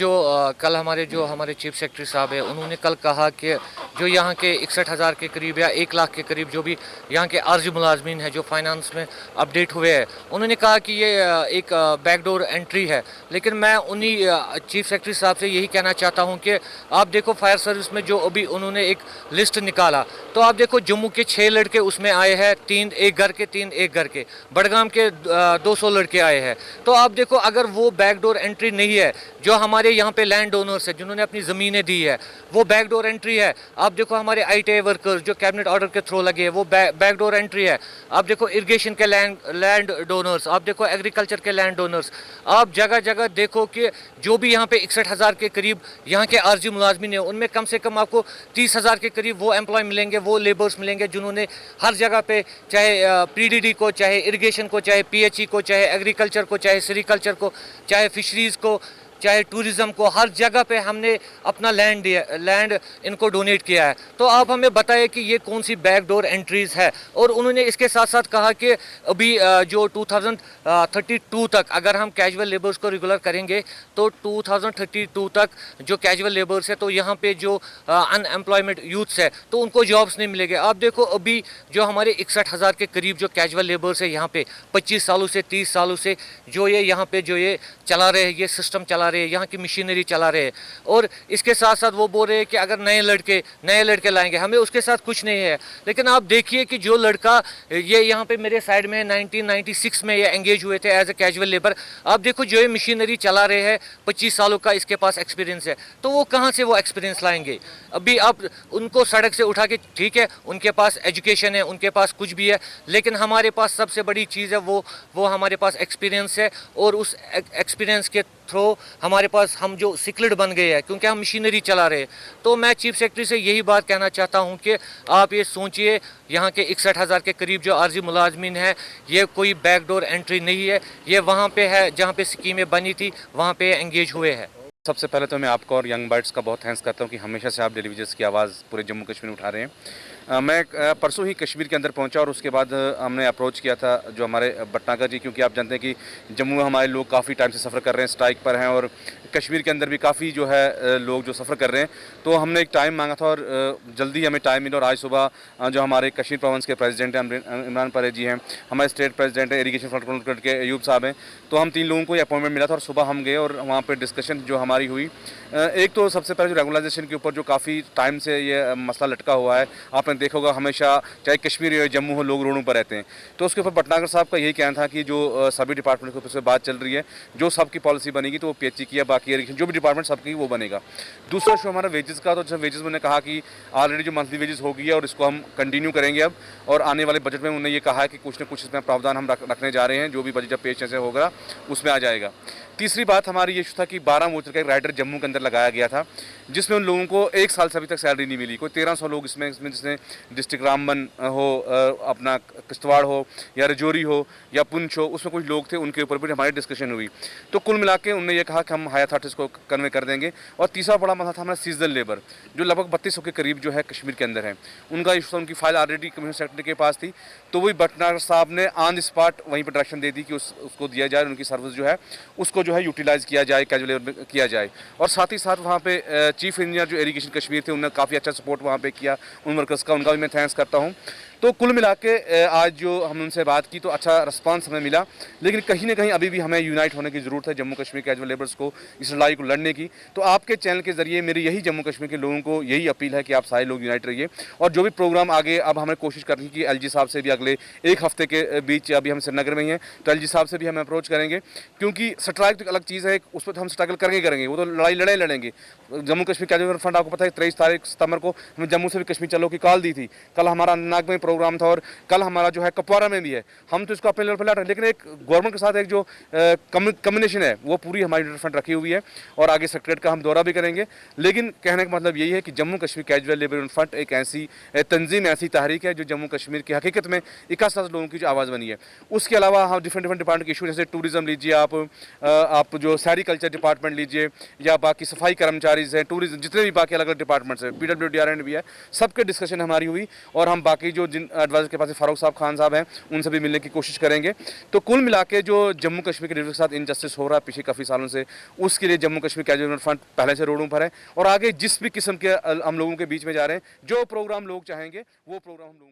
कल हमारे chief secretary साहब है, उन्होंने कल कहा कि जो यहाँ के 61,000 के करीब या 1 लाख के करीब जो भी यहाँ के आर्जी मुलाजमीन है जो फाइनेंस में अपडेट हुए हैं, उन्होंने कहा कि ये एक बैकडोर एंट्री है। लेकिन मैं उन्हीं चीफ सेक्रेटरी साहब से यही कहना चाहता हूँ कि आप देखो फायर सर्विस में जो अभी उन्होंने एक लिस्ट निकाला, तो आप देखो जम्मू के 6 लड़के उसमें आए हैं, 3 एक घर के 3 एक घर के, बडगाम के 200 लड़के आए हैं। तो आप देखो अगर वो बैकडोर एंट्री नहीं है, जो हमारे यहाँ पे लैंड ओनर्स है जिन्होंने अपनी ज़मीनें दी है, वो बैकडोर एंट्री है। आप देखो हमारे ITA वर्कर्स जो कैबिनेट ऑर्डर के थ्रू लगे हैं, वो बैकडोर एंट्री है। आप देखो इरिगेशन के लैंड डोनर्स, आप देखो एग्रीकल्चर के लैंड डोनर्स, आप जगह जगह देखो कि जो भी यहाँ पे 61,000 के करीब यहाँ के आर्जी मुलाजमीन है, उनमें कम से कम आपको 30,000 के करीब वो एम्प्लॉय मिलेंगे, वो लेबर्स मिलेंगे जिन्होंने हर जगह पे, चाहे PDD को, चाहे इरिगेशन को, चाहे PHE को, चाहे एग्रीकल्चर को, चाहे सेरिकल्चर को, चाहे फिशरीज़ को, चाहे टूरिज़्म को, हर जगह पे हमने अपना लैंड इनको डोनेट किया है। तो आप हमें बताइए कि ये कौन सी बैकडोर एंट्रीज़ है। और उन्होंने इसके साथ साथ कहा कि अभी जो 2032 तक अगर हम कैजुअल लेबर्स को रेगुलर करेंगे तो 2032 तक जो कैजुअल लेबर्स है, तो यहाँ पे जो अनएम्प्लॉयमेंट यूथ्स है, तो उनको जॉब्स नहीं मिलेंगे। आप देखो अभी जो हमारे 61,000 के करीब जो कैजुअल लेबर्स है यहाँ पे 25 सालों से 30 सालों से जो ये यहाँ पे जो ये चला रहे हैं, ये सिस्टम चला रहे हैं, यहाँ की मशीनरी चला रहे हैं। और इसके साथ साथ वो बोल रहे हैं कि अगर नए लड़के लाएंगे, हमें उसके साथ कुछ नहीं है। लेकिन आप देखिए कि जो लड़का ये यहाँ पे मेरे साइड में 1996 में ये एंगेज हुए थे एज ए कैजुअल लेबर, आप देखो जो ये मशीनरी चला रहे हैं 25 सालों का इसके पास एक्सपीरियंस है, तो वो कहाँ से वो एक्सपीरियंस लाएंगे। अभी आप उनको सड़क से उठा के, ठीक है उनके पास एजुकेशन है, उनके पास कुछ भी है, लेकिन हमारे पास सबसे बड़ी चीज़ है वो हमारे पास एक्सपीरियंस है। और उस एक्सपीरियंस के थ्रू हमारे पास हम जो सिकल्ड बन गए हैं क्योंकि हम मशीनरी चला रहे हैं। तो मैं चीफ सेक्रेटरी से यही बात कहना चाहता हूं कि आप ये सोचिए, यहाँ के 61,000 के करीब जो आर्जी मुलाजमीन है, ये कोई बैकडोर एंट्री नहीं है, ये वहाँ पे है जहाँ पे स्कीमें बनी थी, वहाँ पे एंगेज हुए हैं। सबसे पहले तो मैं आपको और यंग बाइट्स का बहुत थैंक्स करता हूँ कि हमेशा से आप डेली वेजेस की आवाज़ पूरे जम्मू कश्मीर में उठा रहे हैं। मैं परसों ही कश्मीर के अंदर पहुंचा और उसके बाद हमने अप्रोच किया था जो हमारे भटनागर जी, क्योंकि आप जानते हैं कि जम्मू में हमारे लोग काफ़ी टाइम से सफ़र कर रहे हैं, स्ट्राइक पर हैं, और कश्मीर के अंदर भी काफ़ी जो है लोग जो सफ़र कर रहे हैं। तो हमने एक टाइम मांगा था और जल्दी हमें टाइम मिला। और आज सुबह जो हमारे कश्मीर प्रोविंस के प्रेसिडेंट हैं इमरान परे जी हैं, हमारे स्टेट प्रेसिडेंट हैं इरीगेशन फ्रंट के अयूब साहब हैं, तो हम 3 लोगों को ये अपॉइंटमेंट मिला था और सुबह हम गए और वहाँ पर डिस्कशन जो हमारी हुई। एक तो सबसे पहले जो रेगुलराइजेशन के ऊपर जो काफ़ी टाइम से ये मसला लटका हुआ है, आपने देखा होगा हमेशा चाहे कश्मीर हो या जम्मू हो, लोग रोडों पर रहते हैं। तो उसके ऊपर भटनागर साहब का यही कहना था कि जो सभी डिपार्टमेंट के ऊपर से बात चल रही है, जो सबकी पॉलिसी बनेगी तो वो PHE की या बाकी जो भी डिपार्टमेंट सबकी वो बनेगा। दूसरा शो हमारा वेजेस का, तो जैसे वेजेस मैंने कहा कि ऑलरेडी जो मंथली वेजेस हो गई है और इसको हम कंटिन्यू करेंगे अब, और आने वाले बजट में उन्होंने ये कहा है कि कुछ न कुछ इसमें प्रावधान हम रखने जा रहे हैं, जो भी बजट जब पेश ऐसे होगा उसमें आ जाएगा। तीसरी बात हमारी ये था कि 12 मोटर का एक राइडर जम्मू के अंदर लगाया गया था, जिसमें उन लोगों को 1 साल से अभी तक सैलरी नहीं मिली। कोई 1300 लोग इसमें जिसने डिस्ट्रिक्ट रामबन हो, अपना किश्तवाड़ हो या रजौरी हो या पुंछ हो, उसमें कुछ लोग थे, उनके ऊपर भी हमारी डिस्कशन हुई। तो कुल मिला के उन्होंने ये कहा कि हम हायर अथॉरिटीज़ को कन्वे कर देंगे। और तीसरा बड़ा मसला था हमारा सीजनल लेबर, जो लगभग 3200 के करीब जो है कश्मीर के अंदर है। उनका इशू था, उनकी फाइल ऑलरेडी कमिश्नर सेक्रेटरी के पास थी, तो वही भटनागर साहब ने ऑन द स्पॉट वहीं पर डायरेक्शन दे दी कि उसको दिया जाए, उनकी सर्विस जो है उसको जो है यूटिलाइज़ किया जाए, कैजुअल लेबर में किया जाए। और साथ ही साथ वहाँ पे चीफ इंजीनियर जो इरीगेशन कश्मीर थे, उन्होंने काफ़ी अच्छा सपोर्ट वहाँ पे किया उन वर्कर्स का, उनका भी मैं थैंक्स करता हूँ। तो कुल मिला के आज जो हम उनसे बात की तो अच्छा रिस्पांस हमें मिला, लेकिन कहीं ना कहीं अभी भी हमें यूनाइट होने की ज़रूरत है जम्मू कश्मीर कैजुअल लेबर्स को इस लड़ाई को लड़ने की। तो आपके चैनल के ज़रिए मेरी यही जम्मू कश्मीर के लोगों को यही अपील है कि आप सारे लोग यूनाइट रहिए। और जो भी प्रोग्राम आगे अब हमें कोशिश करनी है कि LG साहब से भी अगले 1 हफ्ते के बीच, अभी हम श्रीनगर में ही हैं, तो LG साहब से भी हम अप्रोच करेंगे, क्योंकि स्ट्राइक तो एक अलग चीज़ है, उस पर तो हम स्ट्रगल करेंगे, वो तो लड़ेंगे। जम्मू कश्मीर कैजुअल फंड आपको पता है 23 तारीख सितंबर को हमें जम्मू से भी कश्मीर चलो की कॉल दी थी। कल हमारा अनंतनाग में प्रोग्राम था और कल हमारा जो है कुपवारा में भी है। हम तो इसको अपने लेवल पर लड़ रहे हैं, लेकिन एक गवर्नमेंट के साथ एक जो कम्युनिकेशन है वो पूरी हमारी फ्रंट रखी हुई है। और आगे सेक्रेटरीट का हम दौरा भी करेंगे। लेकिन कहने का मतलब यही है कि Jammu Kashmir casual labour front एक ऐसी तंजीम, ऐसी तहरीक है जो जम्मू कश्मीर की हकीकत में 61 लोगों की जो आवाज़ बनी है। उसके अलावा हम डिफरेंट डिपार्टमेंट के इशू, जैसे टूरिज्म लीजिए, आप जो सेरिकल्चर डिपार्टमेंट लीजिए, या बाकी सफाई कर्मचारीज हैं, टूरिज्म, जितने भी बाकी अलग अलग डिपार्टमेंट्स हैं, PWD RN भी है, सबके डिस्कशन हमारी हुई। और हम बाकी जो जिन एडवाइजर के पास फारूक साहब खान साहब हैं उनसे भी मिलने की कोशिश करेंगे। तो कुल मिला के जो जम्मू कश्मीर के लीडर के साथ इनजस्टिस हो रहा है पिछले काफ़ी सालों से, उसके लिए जम्मू कश्मीर कैजुअल फ्रंट पहले से रोडों पर है और आगे जिस भी किस्म के हम लोगों के बीच में जा रहे हैं, जो प्रोग्राम लोग चाहेंगे वो प्रोग्राम हम लोगों